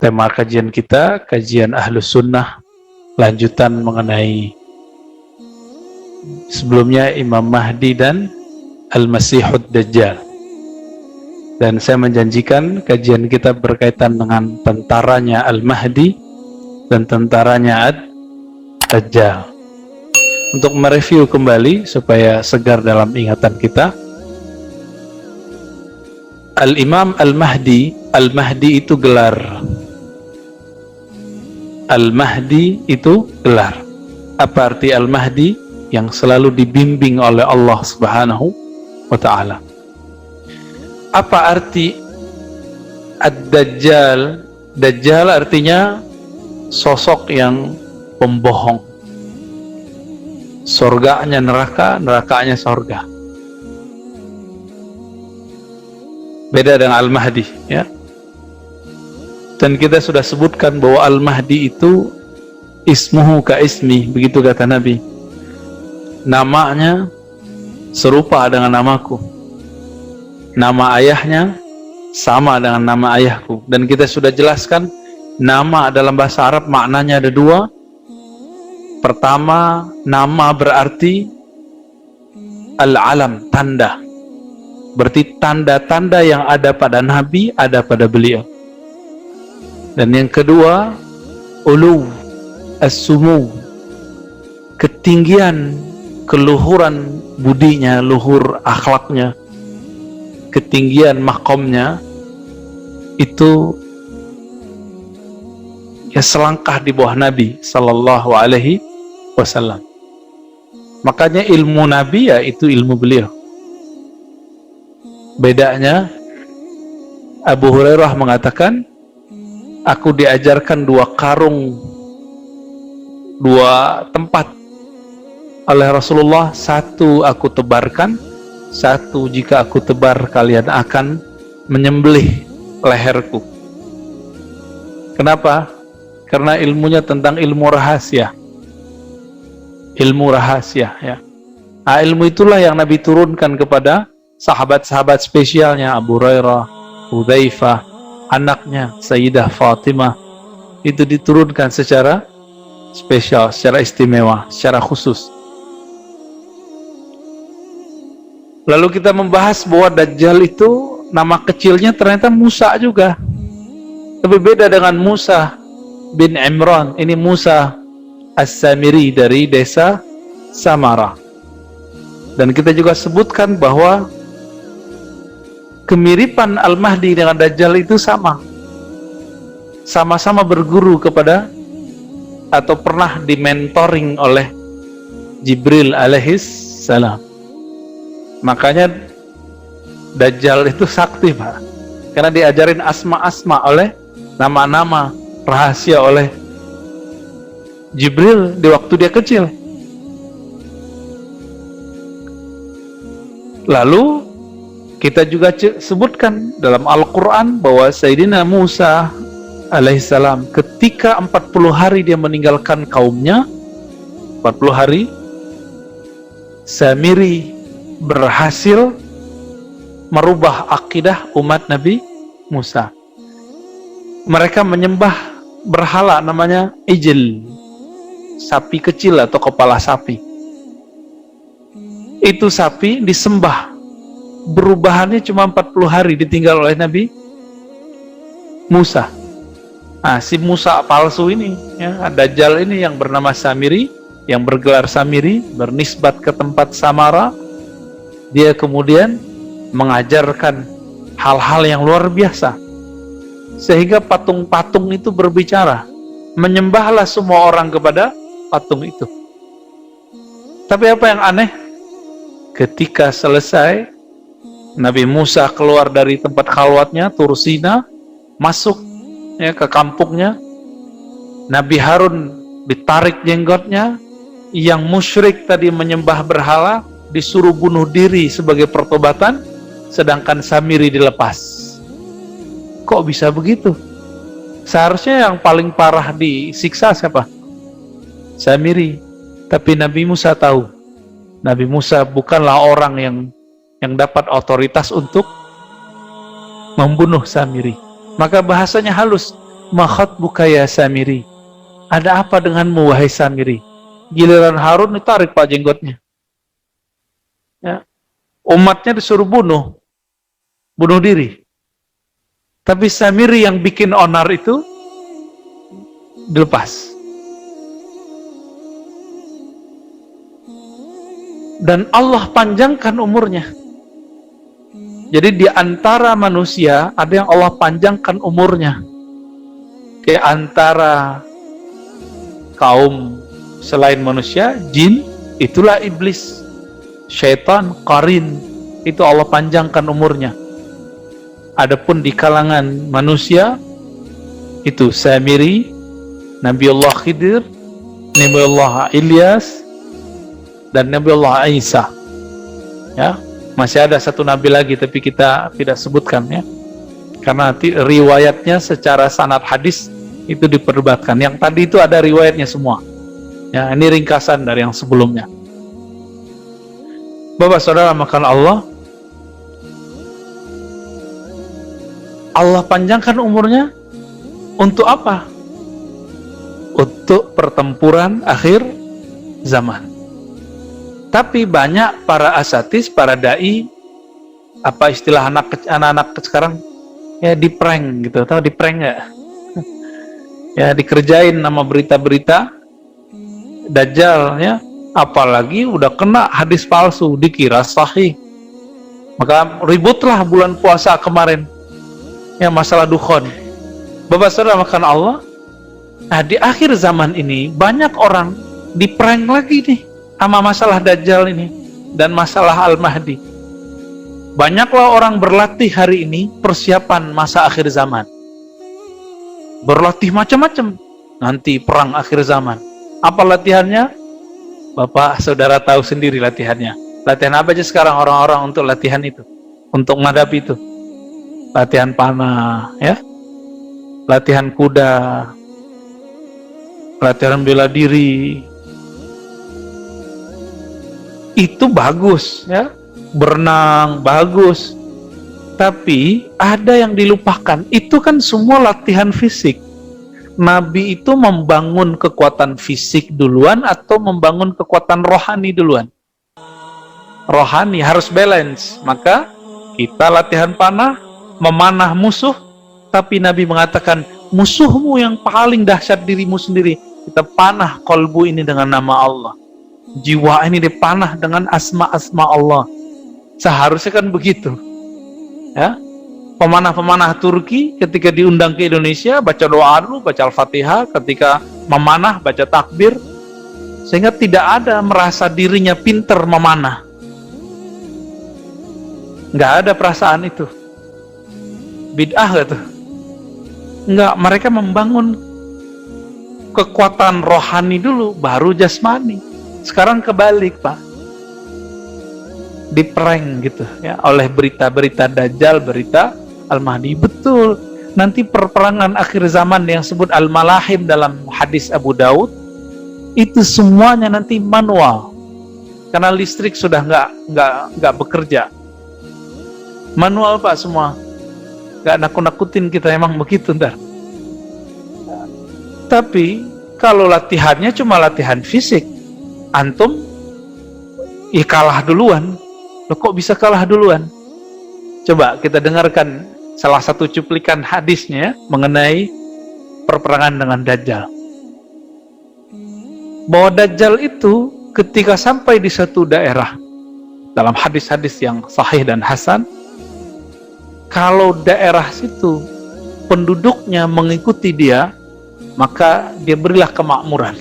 Tema kajian kita, kajian Ahlus Sunnah, lanjutan mengenai sebelumnya Imam Mahdi dan Al-Masihud Dajjal. Dan saya menjanjikan kajian kita berkaitan dengan tentaranya Al-Mahdi dan tentaranya Ad-Dajjal. Untuk mereview kembali supaya segar dalam ingatan kita, Al-Imam Al-Mahdi, Al-Mahdi itu gelar. Al-Mahdi itu gelar. Apa arti Al-Mahdi? Yang selalu dibimbing oleh Allah Subhanahu wa ta'ala. Apa arti Ad-Dajjal? Dajjal artinya sosok yang pembohong. Surganya neraka, nerakanya surga. Beda dengan Al-Mahdi, ya. Dan kita sudah sebutkan bahwa Al-Mahdi itu ismuhu ka ismi, begitu kata Nabi. Namanya serupa dengan namaku. Nama ayahnya sama dengan nama ayahku. Dan kita sudah jelaskan nama dalam bahasa Arab maknanya ada dua. Pertama, nama berarti al-alam, tanda. Berarti tanda-tanda yang ada pada Nabi ada pada beliau. Dan yang kedua, ulu, as-sumu, ketinggian, keluhuran budinya, luhur akhlaknya, ketinggian makomnya itu ya selangkah di bawah Nabi sallallahu alaihi wasallam. Makanya ilmu Nabi ya itu ilmu beliau. Bedanya, Abu Hurairah mengatakan, aku diajarkan dua tempat oleh Rasulullah. Satu aku tebarkan, satu jika aku tebar kalian akan menyembelih leherku. Kenapa? Karena ilmunya tentang ilmu rahasia. Ilmu rahasia, ya. Ilmu itulah yang Nabi turunkan kepada sahabat-sahabat spesialnya, Abu Hurairah, Hudzaifah, anaknya Sayyidah Fatimah. Itu diturunkan secara spesial, secara istimewa, secara khusus. Lalu kita membahas bahwa Dajjal itu nama kecilnya ternyata Musa juga. Tapi beda dengan Musa bin Imran. Ini Musa As-Samiri dari desa Samara. Dan kita juga sebutkan bahwa kemiripan Al-Mahdi dengan Dajjal itu sama. Sama-sama berguru kepada atau pernah dimentoring oleh Jibril alaihis salam. Makanya Dajjal itu sakti, Pak. Karena diajarin asma-asma oleh nama-nama rahasia oleh Jibril di waktu dia kecil. Lalu kita juga sebutkan dalam Al-Quran bahwa Sayyidina Musa alaihissalam ketika 40 hari dia meninggalkan kaumnya, 40 hari, Samiri berhasil merubah akidah umat Nabi Musa. Mereka menyembah berhala namanya Ijil, sapi kecil atau kepala sapi. Itu sapi disembah, berubahannya cuma 40 hari ditinggal oleh Nabi Musa. Si Musa palsu ini, ya, Dajjal ini yang bernama Samiri, yang bergelar Samiri, bernisbat ke tempat Samara. Dia kemudian mengajarkan hal-hal yang luar biasa, sehingga patung-patung itu berbicara. Menyembahlah semua orang kepada patung itu. Tapi apa yang aneh? Ketika selesai, Nabi Musa keluar dari tempat khalwatnya, Tursina, masuk ya ke kampungnya. Nabi Harun ditarik jenggotnya. Yang musyrik tadi menyembah berhala disuruh bunuh diri sebagai pertobatan, sedangkan Samiri dilepas. Kok bisa begitu? Seharusnya yang paling parah disiksa siapa? Samiri. Tapi Nabi Musa tahu, Nabi Musa bukanlah orang yang dapat otoritas untuk membunuh Samiri. Maka bahasanya halus. Ma khatbuka ya Samiri? Ada apa denganmu wahai Samiri? Giliran Harun ditarik pak jenggotnya. Ya. Umatnya disuruh bunuh diri. Tapi Samiri yang bikin onar itu dilepas. Dan Allah panjangkan umurnya. Jadi di antara manusia ada yang Allah panjangkan umurnya. Di antara kaum selain manusia, jin, itulah iblis, syaitan, qarin, itu Allah panjangkan umurnya. Adapun di kalangan manusia, itu Samiri, Nabiullah Khidir, Nabiullah Ilyas, dan Nabiullah Isa. Ya, masih ada satu nabi lagi tapi kita tidak sebutkan ya. Karena riwayatnya secara sanad hadis itu diperdebatkan. Yang tadi itu ada riwayatnya semua. Ya, ini ringkasan dari yang sebelumnya. Bapak saudara makan Allah panjangkan umurnya untuk apa? Untuk pertempuran akhir zaman. Tapi banyak para asatis, para dai, apa istilah anak-anak sekarang ya, di prank gitu, tahu di prank nggak? Ya, dikerjain nama berita-berita Dajjal ya, apalagi udah kena hadis palsu dikira sahih. Maka ributlah bulan puasa kemarin ya, masalah dukhon. Bapak saudara makan Allah. Nah, di akhir zaman ini banyak orang di prank lagi nih sama masalah Dajjal ini dan masalah Al-Mahdi. Banyaklah orang berlatih hari ini persiapan masa akhir zaman. Berlatih macam-macam. Nanti perang akhir zaman. Apa latihannya? Bapak saudara tahu sendiri latihannya. Latihan apa aja sekarang orang-orang untuk latihan itu? Untuk menghadapi itu? Latihan panah, ya. Latihan kuda. Latihan bela diri. Itu bagus, ya. Berenang bagus. Tapi ada yang dilupakan. Itu kan semua latihan fisik. Nabi itu membangun kekuatan fisik duluan atau membangun kekuatan rohani duluan? Rohani harus balance. Maka kita latihan panah, memanah musuh, tapi Nabi mengatakan musuhmu yang paling dahsyat dirimu sendiri. Kita panah kolbu ini dengan nama Allah. Jiwa ini dipanah dengan asma-asma Allah. Seharusnya kan begitu. Ya. Pemanah-pemanah Turki ketika diundang ke Indonesia baca doa dulu, baca Al-Fatihah, ketika memanah baca takbir, sehingga tidak ada merasa dirinya pinter memanah. Nggak ada perasaan itu. Bid'ah gitu. Nggak, mereka membangun kekuatan rohani dulu, baru jasmani. Sekarang kebalik, Pak. Diprank gitu ya oleh berita-berita Dajjal, berita Al-Mahdi. Betul, nanti perperangan akhir zaman yang disebut Al-Malahim dalam hadis Abu Daud itu semuanya nanti manual karena listrik sudah nggak bekerja. Manual Pak semua, nggak nakut-nakutin kita, emang begitu ntar. Tapi kalau latihannya cuma latihan fisik, antum ya kalah duluan. Loh, kok bisa kalah duluan? Coba kita dengarkan salah satu cuplikan hadisnya mengenai perperangan dengan Dajjal. Bahwa Dajjal itu ketika sampai di satu daerah, dalam hadis-hadis yang sahih dan hasan, kalau daerah situ penduduknya mengikuti dia, maka dia berilah kemakmuran.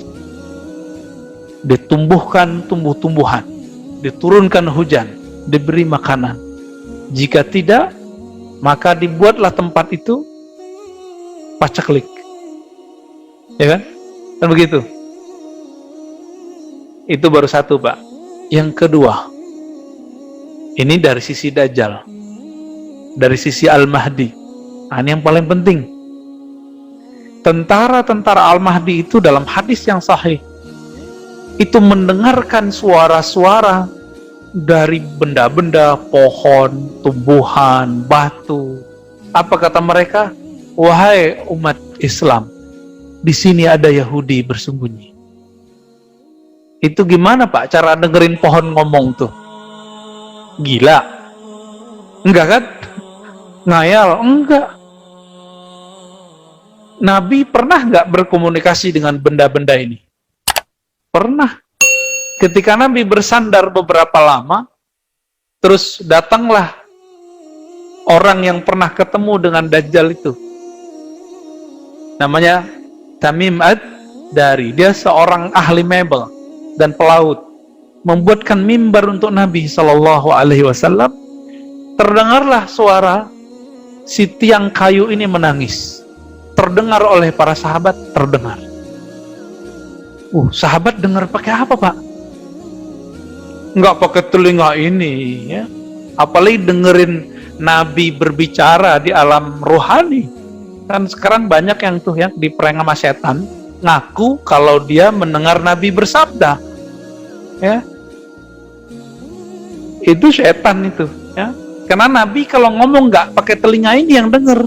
Ditumbuhkan tumbuh-tumbuhan, diturunkan hujan, diberi makanan. Jika tidak, maka dibuatlah tempat itu paceklik. Ya kan? Kan begitu. Itu baru satu, Pak. Yang kedua, ini dari sisi Dajjal, dari sisi Al-Mahdi. Nah, ini yang paling penting. Tentara-tentara Al-Mahdi itu dalam hadis yang sahih itu mendengarkan suara-suara dari benda-benda, pohon, tumbuhan, batu. Apa kata mereka? Wahai umat Islam, di sini ada Yahudi bersembunyi. Itu gimana Pak cara dengerin pohon ngomong tuh? Gila? Enggak kan? Ngayal? Enggak. Nabi pernah nggak berkomunikasi dengan benda-benda ini? Pernah. Ketika Nabi bersandar beberapa lama, terus datanglah orang yang pernah ketemu dengan Dajjal itu. Namanya Tamim ad-Dari. Dia seorang ahli mebel dan pelaut. Membuatkan mimbar untuk Nabi Shallallahu Alaihi Wasallam. Terdengarlah suara si tiang kayu ini menangis. Terdengar oleh para sahabat, terdengar. Sahabat dengar pakai apa Pak? Nggak pakai telinga ini, ya. Apalagi dengerin Nabi berbicara di alam rohani. Kan sekarang banyak yang tuh yang diprank sama setan, ngaku kalau dia mendengar Nabi bersabda, ya. Itu setan itu, ya. Karena Nabi kalau ngomong nggak pakai telinga ini yang denger.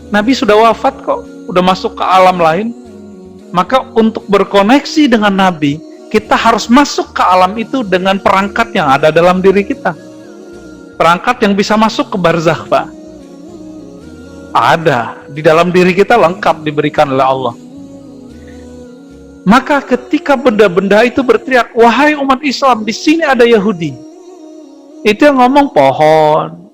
Nabi sudah wafat kok, udah masuk ke alam lain. Maka untuk berkoneksi dengan Nabi, kita harus masuk ke alam itu dengan perangkat yang ada dalam diri kita. Perangkat yang bisa masuk ke barzakh, Pak. Ada, di dalam diri kita lengkap diberikan oleh Allah. Maka ketika benda-benda itu berteriak, wahai umat Islam, di sini ada Yahudi. Itu yang ngomong pohon,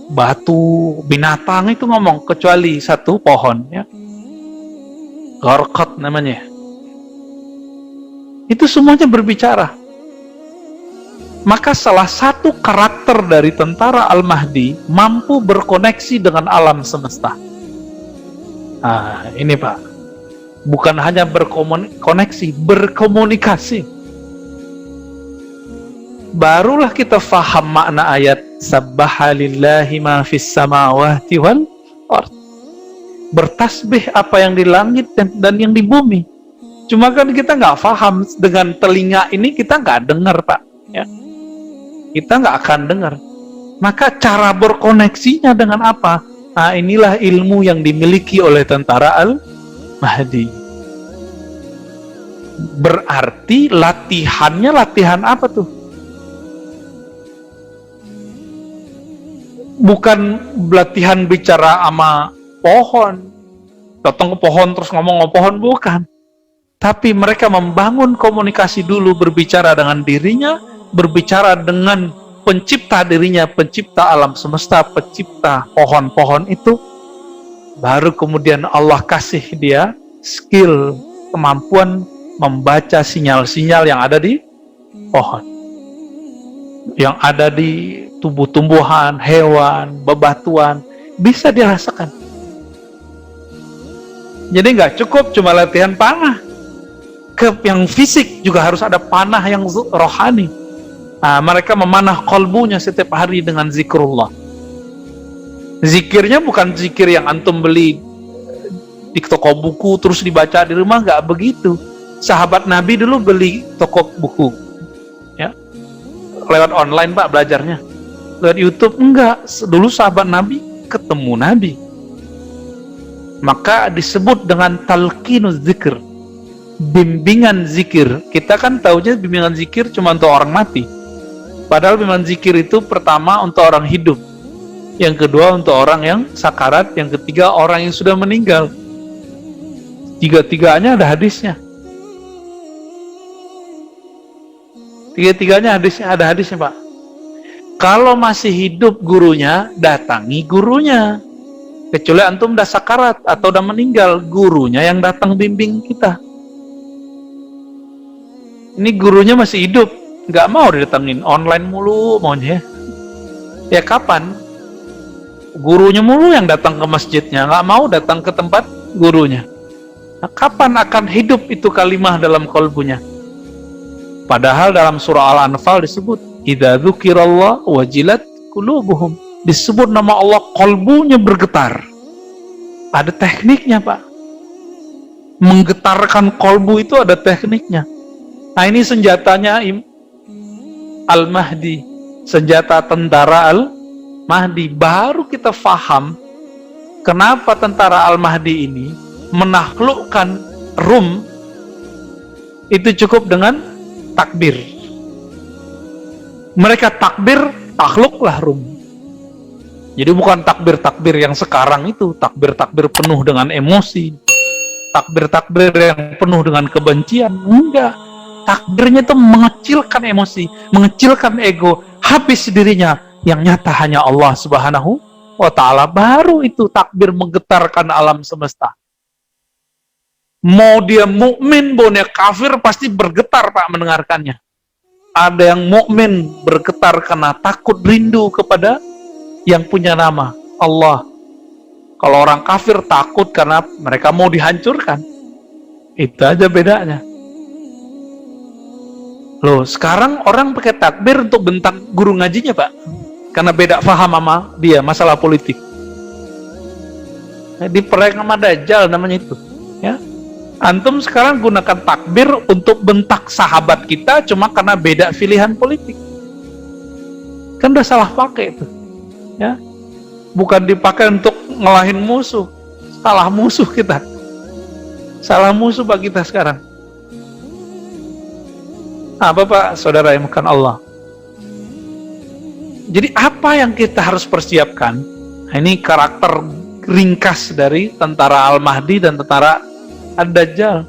batu, binatang itu ngomong, kecuali satu pohon, ya. Gharqad namanya. Itu semuanya berbicara. Maka salah satu karakter dari tentara Al-Mahdi mampu berkoneksi dengan alam semesta. Nah, ini Pak. Bukan hanya berkoneksi, berkomunikasi. Barulah kita faham makna ayat Sabbaha lillahi ma fis samawati wal ard. Bertasbih apa yang di langit dan yang di bumi. Cuma kan kita nggak paham, dengan telinga ini kita nggak dengar Pak, ya. Kita nggak akan dengar. Maka cara berkoneksinya dengan apa? Nah, inilah ilmu yang dimiliki oleh tentara Al-Mahdi. Berarti latihannya latihan apa tuh? Bukan latihan bicara sama pohon, datang ke pohon terus ngomong ke pohon, bukan. Tapi mereka membangun komunikasi dulu, berbicara dengan dirinya, berbicara dengan pencipta dirinya, pencipta alam semesta, pencipta pohon-pohon itu. Baru kemudian Allah kasih dia skill, kemampuan membaca sinyal-sinyal yang ada di pohon, yang ada di tumbuh-tumbuhan, hewan, bebatuan, bisa dirasakan. Jadi nggak cukup cuma latihan panah. Yang fisik juga harus ada panah yang rohani. Nah, mereka memanah kolbunya setiap hari dengan zikrullah. Zikirnya bukan zikir yang antum beli di toko buku terus dibaca di rumah, nggak begitu. Sahabat Nabi dulu beli toko buku, ya, lewat online Pak belajarnya. Lewat YouTube enggak. Dulu sahabat Nabi ketemu Nabi. Maka disebut dengan talqinuz zikr, bimbingan zikir. Kita kan taunya bimbingan zikir cuma untuk orang mati. Padahal bimbingan zikir itu pertama untuk orang hidup, yang kedua untuk orang yang sakarat, yang ketiga orang yang sudah meninggal. Tiga-tiganya ada hadisnya. Tiga-tiganya ada hadisnya Pak. Kalau masih hidup gurunya, datangi gurunya. Kecuali antum udah sakarat atau udah meninggal, gurunya yang datang bimbing kita. Ini gurunya masih hidup, nggak mau didatengin, online mulu maunya. Ya kapan? Gurunya mulu yang datang ke masjidnya, nggak mau datang ke tempat gurunya. Nah, kapan akan hidup itu kalimah dalam kolbunya? Padahal dalam surah Al-Anfal disebut, idza dzukirallah wajilat qulubuhum. Disebut nama Allah, kolbunya bergetar. Ada tekniknya Pak. Menggetarkan kolbu itu ada tekniknya. Nah, ini senjatanya Al-Mahdi, senjata tentara Al-Mahdi. Baru kita faham kenapa tentara Al-Mahdi ini menaklukkan Rum itu cukup dengan takbir. Mereka takbir, takluklah Rum. Jadi bukan takbir-takbir yang sekarang itu, takbir-takbir penuh dengan emosi, takbir-takbir yang penuh dengan kebencian. Enggak, takbirnya itu mengecilkan emosi, mengecilkan ego, habis dirinya, yang nyata hanya Allah Subhanahu wa ta'ala. Baru itu takbir menggetarkan alam semesta. Mau dia mukmin, mau dia kafir, pasti bergetar Pak mendengarkannya. Ada yang mukmin bergetar karena takut, rindu kepada yang punya nama Allah. Kalau orang kafir takut karena mereka mau dihancurkan. Itu aja bedanya. Loh, sekarang orang pakai takbir untuk bentak guru ngajinya Pak, karena beda paham sama dia masalah politik. Diperang sama Dajjal namanya itu, ya. Antum sekarang gunakan takbir untuk bentak sahabat kita cuma karena beda pilihan politik. Kan udah salah pakai itu, ya. Bukan dipakai untuk ngelahin musuh. Salah musuh kita. Salah musuh bagi kita sekarang. Apa Pak, saudara yang bukan Allah? Jadi apa yang kita harus persiapkan? Nah, ini karakter ringkas dari tentara Al-Mahdi dan tentara Ad-Dajjal.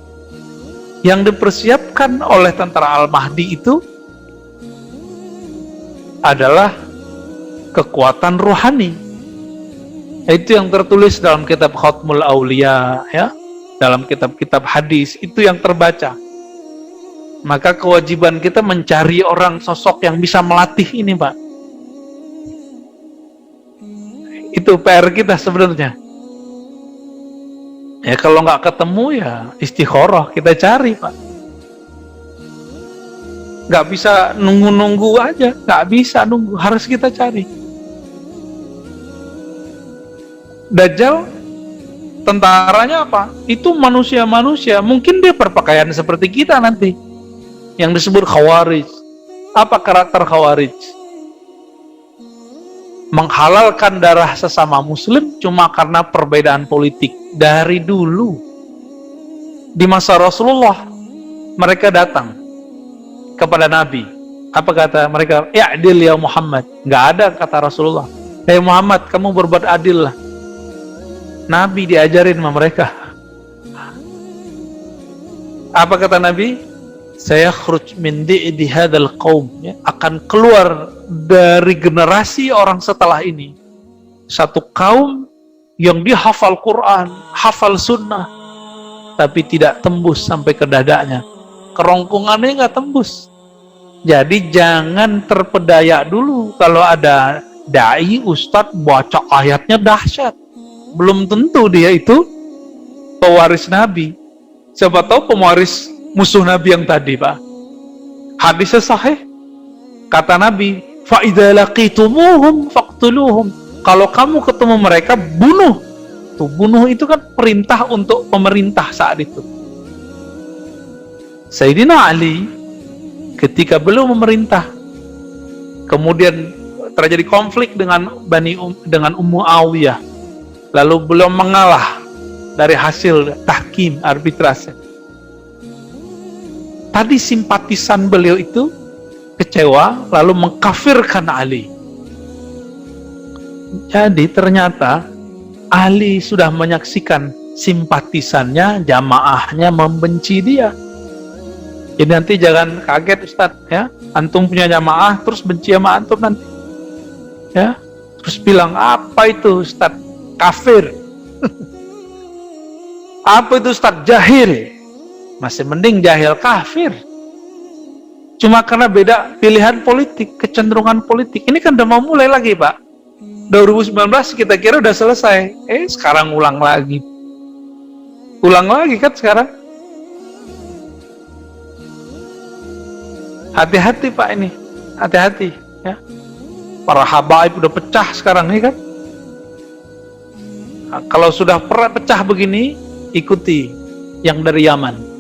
Yang dipersiapkan oleh tentara Al-Mahdi itu adalah kekuatan rohani. Itu yang tertulis dalam kitab Khatmul Aulia, ya, dalam kitab-kitab hadis, itu yang terbaca. Maka kewajiban kita mencari orang sosok yang bisa melatih ini Pak. Itu PR kita sebenarnya. Ya kalau nggak ketemu ya istikharah, kita cari Pak. Nggak bisa nunggu-nunggu aja, nggak bisa nunggu, harus kita cari. Dajjal tentaranya apa? Itu manusia-manusia, mungkin dia berpakaian seperti kita nanti, yang disebut Khawarij. Apa karakter Khawarij? Menghalalkan darah sesama muslim cuma karena perbedaan politik. Dari dulu di masa Rasulullah mereka datang kepada Nabi. Apa kata mereka? I'dil ya Muhammad. Nggak ada kata Rasulullah, "Hei Muhammad, kamu berbuat adil lah." Nabi diajarin sama mereka. Apa kata Nabi? Saya khruj min di'di hadzal qaum, ya, akan keluar dari generasi orang setelah ini satu kaum yang dia hafal Quran, hafal sunnah, tapi tidak tembus sampai ke dadanya, kerongkongannya nggak tembus. Jadi jangan terpedaya dulu kalau ada dai ustadz baca ayatnya dahsyat, belum tentu dia itu pewaris Nabi. Siapa tahu pewaris musuh Nabi yang tadi Pak. Hadisnya sahih, kata Nabi, fa idza laqitumuhum faqtuluhum. Kalau kamu ketemu mereka, bunuh. Tuh, bunuh itu kan perintah untuk pemerintah saat itu. Sayyidina Ali ketika belum memerintah, kemudian terjadi konflik dengan Ummu Awiyah, lalu belum mengalah dari hasil tahkim arbitrase. Tadi simpatisan beliau itu kecewa lalu mengkafirkan Ali. Jadi ternyata Ali sudah menyaksikan simpatisannya, jamaahnya membenci dia. Jadi nanti jangan kaget Ustadz, ya, antum punya jamaah terus benci sama antum nanti, ya, terus bilang apa itu Ustadz? Kafir. Apa itu Ustadz? Jahil. Masih mending jahil kafir. Cuma karena beda pilihan politik, kecenderungan politik. Ini kan udah mau mulai lagi Pak. 2019 kita kira udah selesai, sekarang ulang lagi kan sekarang. Hati-hati Pak, ini hati-hati, ya. Para habaib udah pecah sekarang nih kan. Nah, kalau sudah pecah begini, ikuti yang dari Yaman.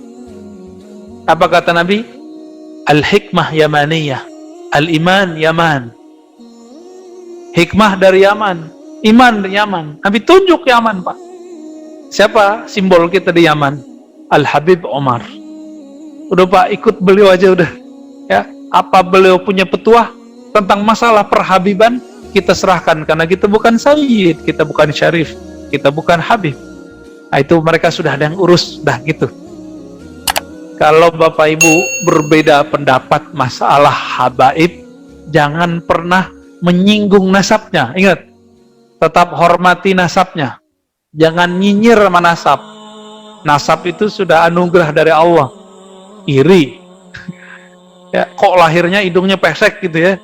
Apa kata Nabi? Al-hikmah yamaniyah, al-iman Yaman. Hikmah dari Yaman, iman dari Yaman. Nabi tunjuk Yaman Pak. Siapa simbol kita di Yaman? Al-Habib Omar. Udah Pak, ikut beliau aja udah. Ya, apa beliau punya petuah tentang masalah perhabiban, kita serahkan, karena kita bukan sayyid, kita bukan syarif, kita bukan habib. Nah, itu mereka sudah ada yang urus, dah gitu. Kalau Bapak Ibu berbeda pendapat masalah habaib, jangan pernah menyinggung nasabnya. Ingat, tetap hormati nasabnya. Jangan nyinyir sama nasab. Nasab itu sudah anugerah dari Allah. Iri. Ya, kok lahirnya hidungnya pesek gitu ya.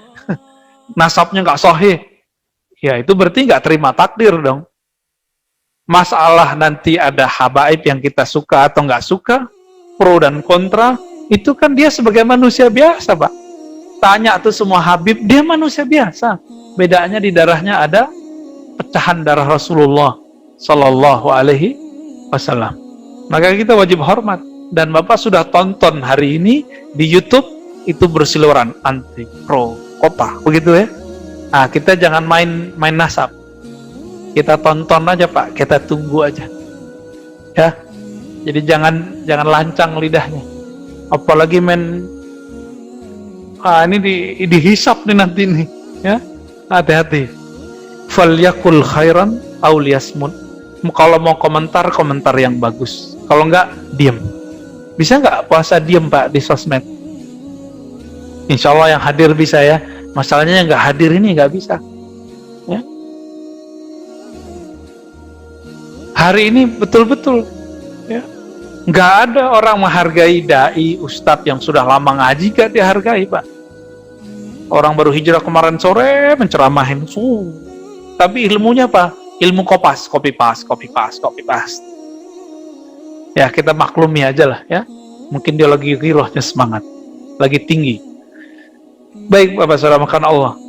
Nasabnya nggak sahih. Ya, itu berarti nggak terima takdir dong. Masalah nanti ada habaib yang kita suka atau nggak suka, pro dan kontra, itu kan dia sebagai manusia biasa, Pak. Tanya tuh semua habib, dia manusia biasa. Bedanya di darahnya ada pecahan darah Rasulullah Sallallahu Alaihi Wasallam. Maka kita wajib hormat. Dan Bapak sudah tonton hari ini di YouTube, itu bersiluran anti, pro, kontra, begitu ya. Nah, kita jangan main nasab. Kita tonton aja Pak, kita tunggu aja. Ya. Jadi jangan lancang lidahnya. Apalagi ini dihisap nih nanti nih, ya. Hati-hati. Falyakul khairan aw liyasmut. Kalau mau komentar yang bagus. Kalau enggak, diam. Bisa enggak puasa diam Pak di sosmed? Insya Allah yang hadir bisa ya. Masalahnya yang enggak hadir ini enggak bisa. Ya. Hari ini betul-betul ya, nggak ada orang menghargai dai, ustadz yang sudah lama ngaji gak dihargai Pak. Orang baru hijrah kemarin sore menceramahin, tapi ilmunya apa? Ilmu copy paste. Ya kita maklumi aja lah ya. Mungkin dia lagi girohnya semangat, lagi tinggi. Baik Bapak Saudara makan Allah.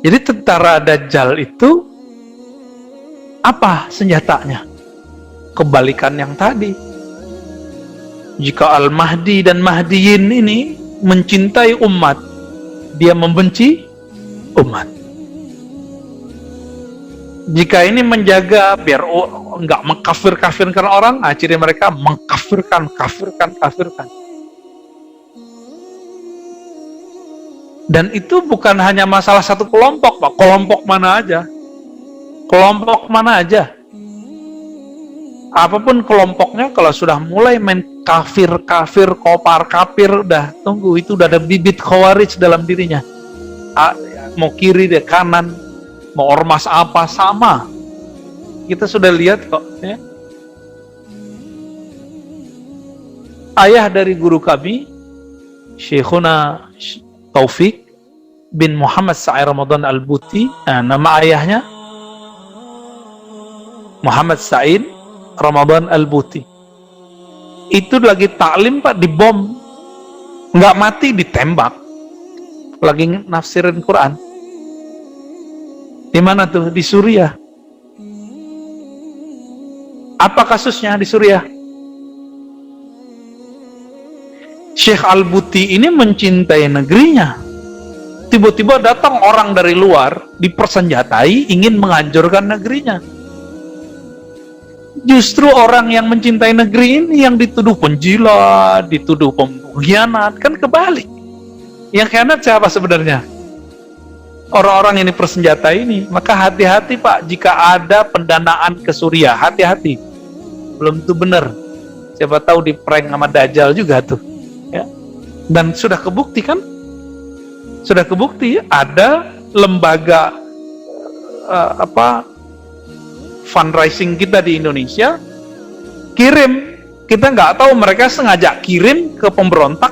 Jadi tentara Dajjal itu apa senjatanya? Kebalikan yang tadi. Jika Al-Mahdi dan Mahdiyin ini mencintai umat, dia membenci umat. Jika ini menjaga biar enggak mengkafir-kafirkan orang, ciri mereka mengkafirkan. Dan itu bukan hanya masalah satu kelompok, Pak. Kelompok mana aja. Apapun kelompoknya, kalau sudah mulai main kafir, kopar kafir, udah tunggu, itu udah ada bibit khawarij dalam dirinya. Mau kiri deh, kanan, mau ormas apa, sama. Kita sudah lihat kok. Ya. Ayah dari guru kami, Syekhuna Taufik bin Muhammad Sa'id Ramadan Al-Buti, nama ayahnya Muhammad Sa'id Ramadan Al-Buti. Itu lagi taklim Pak, dibom. Nggak mati, ditembak. Lagi nafsirin Quran. Di mana tuh? Di Suriah. Apa kasusnya di Suriah? Syekh Al-Buti ini mencintai negerinya. Tiba-tiba datang orang dari luar, dipersenjatai, ingin menghancurkan negerinya. Justru orang yang mencintai negeri ini yang dituduh penjilat, dituduh pengkhianat, kan kebalik. Yang khianat siapa sebenarnya? Orang-orang yang dipersenjatai ini. Maka hati-hati Pak, jika ada pendanaan ke Suriah, hati-hati. Belum tentu benar. Siapa tahu diprank sama Dajjal juga tuh. Ya. Dan sudah kebukti kan? Sudah kebukti ada lembaga fundraising kita di Indonesia kirim, kita nggak tahu mereka sengaja kirim ke pemberontak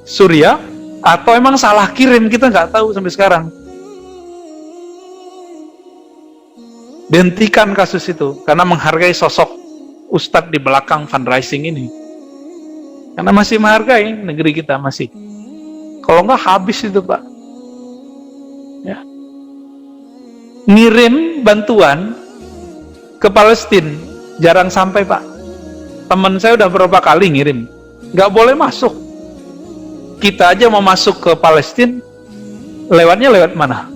Suriah atau emang salah kirim, kita nggak tahu sampai sekarang. Hentikan kasus itu karena menghargai sosok ustadz di belakang fundraising ini, karena masih menghargai negeri kita masih. Kalau nggak habis itu Pak. Ya. Ngirim bantuan ke Palestina jarang sampai Pak. Teman saya udah berapa kali ngirim, nggak boleh masuk. Kita aja mau masuk ke Palestina, lewatnya lewat mana?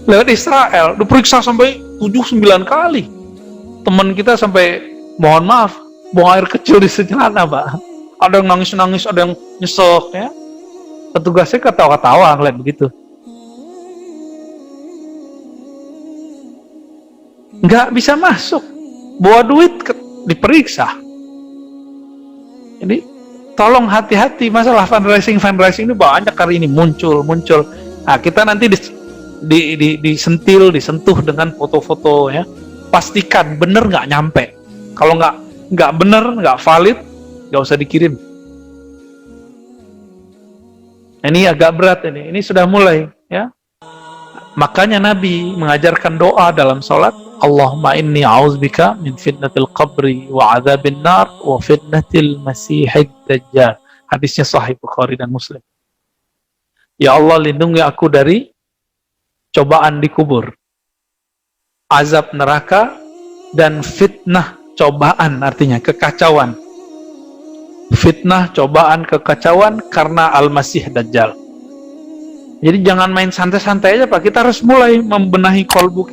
Lewat Israel. Diperiksa sampai 7-9 kali. Teman kita sampai, mohon maaf, buang air kecil di celana, Pak. Ada yang nangis-nangis, ada yang nyesek, ya. Petugasnya ketawa-ketawa ngeliat begitu. Nggak bisa masuk. Bawa duit, diperiksa. Jadi, tolong hati-hati masalah fundraising ini banyak hari ini muncul. Nah, kita nanti disentuh dengan foto-foto, ya. Pastikan bener nggak nyampe. Kalau nggak bener, nggak valid, nggak usah dikirim. Ini agak berat ini sudah mulai, ya. Makanya Nabi mengajarkan doa dalam sholat, Allahumma inni a'udzubika min fitnatil qabri wa adzabin nar wa fitnatil masihid dajjal. Hadisnya sahih Bukhari dan Muslim. Ya Allah, lindungi aku dari cobaan di kubur, azab neraka, dan fitnah cobaan, artinya kekacauan. Fitnah, cobaan, kekacauan karena Al-Masih Dajjal. Jadi jangan main santai-santai aja, Pak. Kita harus mulai membenahi kolbu